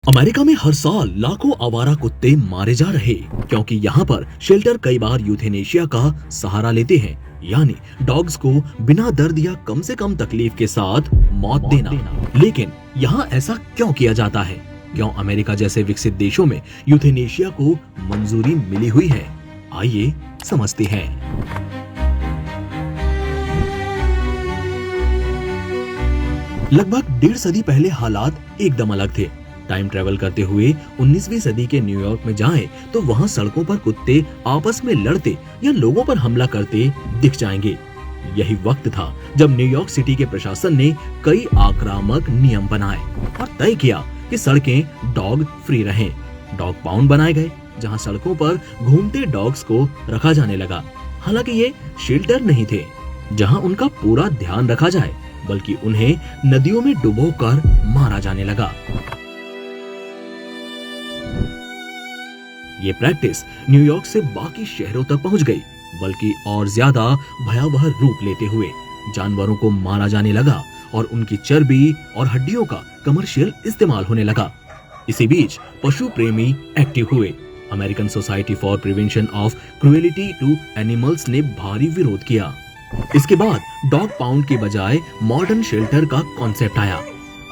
America में हर साल लाखों आवारा कुत्ते मारे जा रहे क्योंकि यहाँ पर शेल्टर कई बार यूथेनेशिया का सहारा लेते हैं, यानी डॉग्स को बिना दर्द या कम से कम तकलीफ के साथ मौत देना। लेकिन यहाँ ऐसा क्यों किया जाता है? क्यों अमेरिका जैसे विकसित देशों में यूथेनेशिया को मंजूरी मिली हुई है? आइए समझते हैं। लगभग 1.5 सदी पहले हालात एकदम अलग थे। टाइम ट्रेवल करते हुए 19वीं सदी के न्यूयॉर्क में जाएं तो वहां सड़कों पर कुत्ते आपस में लड़ते या लोगों पर हमला करते दिख जाएंगे। यही वक्त था जब न्यूयॉर्क सिटी के प्रशासन ने कई आक्रामक नियम बनाए और तय किया कि सड़कें डॉग फ्री रहें। डॉग पाउंड बनाए गए जहां सड़कों पर घूमते डॉग्स को रखा जाने लगा। हालांकि ये शेल्टर नहीं थे जहां उनका पूरा ध्यान रखा जाए, बल्कि उन्हें नदियों में डुबोकर मारा जाने लगा। ये प्रैक्टिस न्यूयॉर्क से बाकी शहरों तक पहुंच गई, बल्कि और ज्यादा भयावह रूप लेते हुए जानवरों को मारा जाने लगा और उनकी चर्बी और हड्डियों का कमर्शियल इस्तेमाल होने लगा। इसी बीच पशु प्रेमी एक्टिव हुए। American society for prevention of cruelty to animals ने भारी विरोध किया। इसके बाद डॉग पाउंड के बजाय मॉडर्न शेल्टर का कॉन्सेप्ट आया।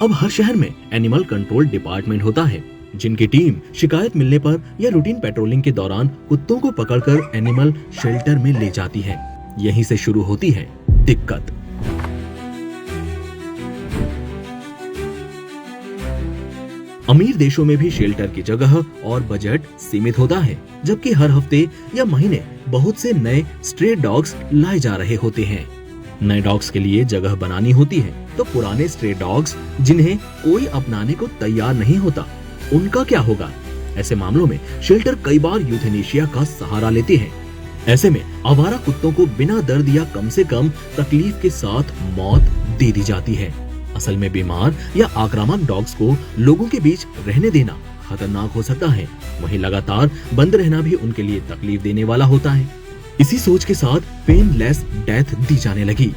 अब हर शहर में एनिमल कंट्रोल डिपार्टमेंट होता है, जिनकी टीम शिकायत मिलने पर या रूटीन पेट्रोलिंग के दौरान कुत्तों को पकड़कर एनिमल शेल्टर में ले जाती है। यहीं से शुरू होती है दिक्कत। अमीर देशों में भी शेल्टर की जगह और बजट सीमित होता है, जबकि हर हफ्ते या महीने बहुत से नए स्ट्रे डॉग्स लाए जा रहे होते हैं। नए डॉग्स के लिए जगह बनानी होती है, तो पुराने स्ट्रे डॉग्स जिन्हें कोई अपनाने को तैयार नहीं होता, उनका क्या होगा? ऐसे मामलों में शेल्टर कई बार यूथेनेशिया का सहारा लेते हैं। ऐसे में आवारा कुत्तों को बिना दर्द या कम से कम तकलीफ के साथ मौत दे दी जाती है। असल में बीमार या आक्रामक डॉग्स को लोगों के बीच रहने देना खतरनाक हो सकता है, वहीं लगातार बंद रहना भी उनके लिए तकलीफ देने वाला होता है। इसी सोच के साथ पेनलेस डेथ दी जाने लगी।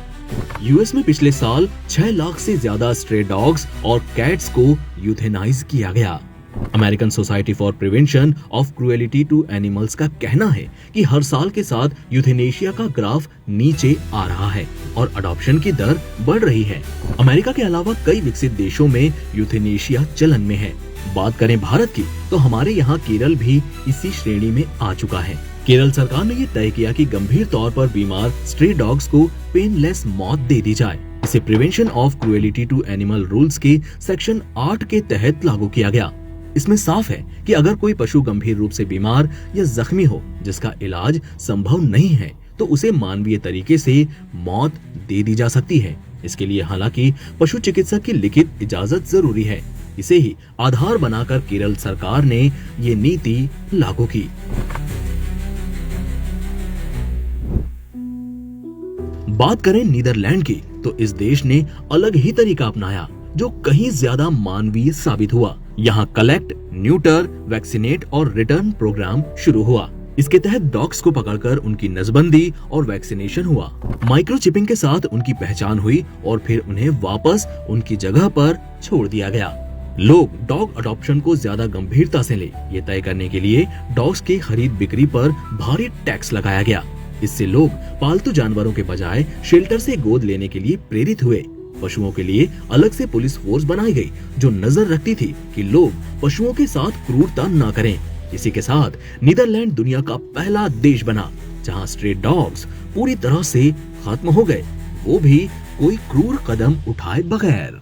यूएस में पिछले साल 6 लाख से ज्यादा स्ट्रे डॉग्स और कैट्स को यूथेनाइज किया गया। American society for prevention of cruelty to animals का कहना है कि हर साल के साथ यूथेनेशिया का ग्राफ नीचे आ रहा है और अडॉप्शन की दर बढ़ रही है। अमेरिका के अलावा कई विकसित देशों में यूथेनेशिया चलन में है। बात करें भारत की, तो हमारे यहाँ केरल भी इसी श्रेणी में आ चुका है। केरल सरकार ने ये तय किया कि गंभीर तौर पर बीमार स्ट्रे डॉग्स को पेनलेस मौत दे दी जाए। इसे prevention of cruelty to animal rules के सेक्शन 8 के तहत लागू किया गया। इसमें साफ है कि अगर कोई पशु गंभीर रूप से बीमार या जख्मी हो जिसका इलाज संभव नहीं है, तो उसे मानवीय तरीके से मौत दे दी जा सकती है। इसके लिए हालांकि पशु चिकित्सक की लिखित इजाजत जरूरी है। इसे ही आधार बनाकर केरल सरकार ने ये नीति लागू की। बात करें नीदरलैंड की, तो इस देश ने अलग ही तरीका अपनाया जो कहीं ज्यादा मानवीय साबित हुआ। यहाँ कलेक्ट, न्यूटर, वैक्सीनेट और रिटर्न प्रोग्राम शुरू हुआ। इसके तहत डॉग्स को पकड़कर उनकी नसबंदी और वैक्सीनेशन हुआ। माइक्रोचिपिंग के साथ उनकी पहचान हुई और फिर उन्हें वापस उनकी जगह पर छोड़ दिया गया। लोग डॉग अडॉप्शन को ज्यादा गंभीरता से ले, ये तय करने के लिए डॉग्स की खरीद बिक्री पर भारी टैक्स लगाया गया। इससे लोग पालतू जानवरों के बजाय शेल्टर से गोद लेने के लिए प्रेरित हुए। पशुओं के लिए अलग से पुलिस फोर्स बनाई गई जो नजर रखती थी कि लोग पशुओं के साथ क्रूरता न करें। इसी के साथ नीदरलैंड दुनिया का पहला देश बना जहां स्ट्रे डॉग्स पूरी तरह से खत्म हो गए, वो भी कोई क्रूर कदम उठाए बगैर।